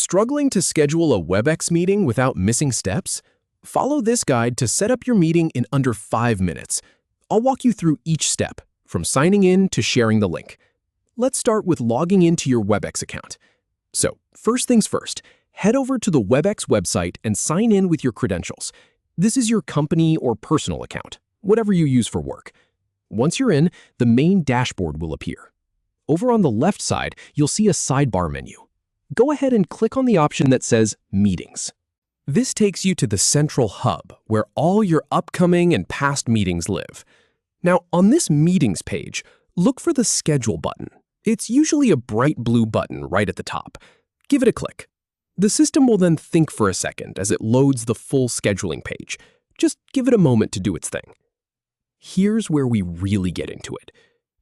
Struggling to schedule a Webex meeting without missing steps? Follow this guide to set up your meeting in under 5 minutes. I'll walk you through each step, from signing in to sharing the link. Let's start with logging into your Webex account. So, first things first, head over to the Webex website and sign in with your credentials. This is your company or personal account, whatever you use for work. Once you're in, the main dashboard will appear. Over on the left side, you'll see a sidebar menu. Go ahead and click on the option that says Meetings. This takes you to the central hub, where all your upcoming and past meetings live. Now, on this Meetings page, look for the Schedule button. It's usually a bright blue button right at the top. Give it a click. The system will then think for a second as it loads the full scheduling page. Just give it a moment to do its thing. Here's where we really get into it.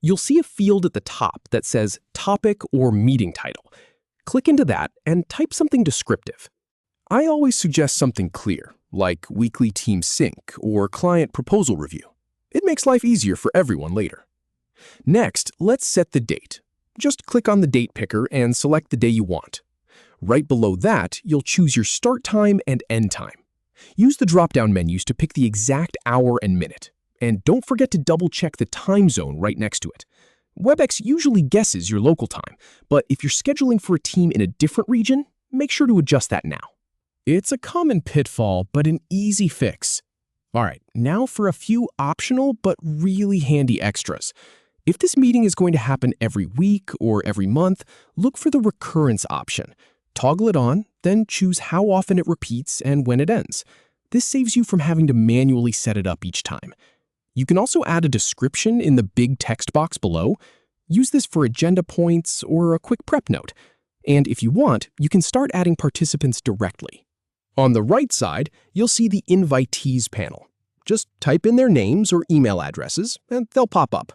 You'll see a field at the top that says Topic or Meeting Title. Click into that and type something descriptive. I always suggest something clear, like Weekly Team Sync or Client Proposal Review. It makes life easier for everyone later. Next, let's set the date. Just click on the date picker and select the day you want. Right below that, you'll choose your start time and end time. Use the drop-down menus to pick the exact hour and minute. And don't forget to double-check the time zone right next to it. Webex usually guesses your local time, but if you're scheduling for a team in a different region, make sure to adjust that now. It's a common pitfall, but an easy fix. All right, now for a few optional but really handy extras. If this meeting is going to happen every week or every month, look for the Recurrence option. Toggle it on, then choose how often it repeats and when it ends. This saves you from having to manually set it up each time. You can also add a description in the big text box below. Use this for agenda points or a quick prep note. And if you want, you can start adding participants directly. On the right side, you'll see the Invitees panel. Just type in their names or email addresses, and they'll pop up.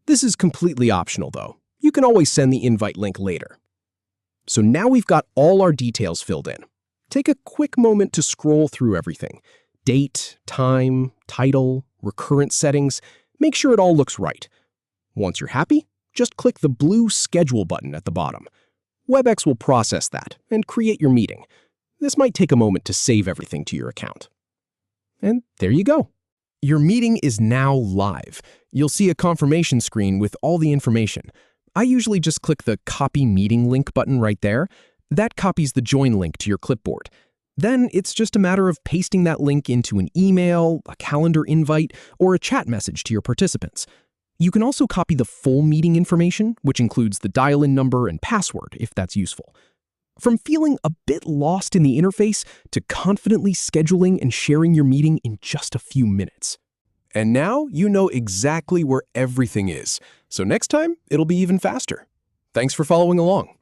This is completely optional, though. You can always send the invite link later. So now we've got all our details filled in. Take a quick moment to scroll through everything. Date, time, title, recurrence settings. Make sure it all looks right. Once you're happy, just click the blue Schedule button at the bottom. Webex will process that and create your meeting. This might take a moment to save everything to your account. And there you go. Your meeting is now live. You'll see a confirmation screen with all the information. I usually just click the Copy Meeting Link button right there. That copies the join link to your clipboard. Then it's just a matter of pasting that link into an email, a calendar invite, or a chat message to your participants. You can also copy the full meeting information, which includes the dial-in number and password, if that's useful. From feeling a bit lost in the interface to confidently scheduling and sharing your meeting in just a few minutes. And now you know exactly where everything is, so next time it'll be even faster. Thanks for following along.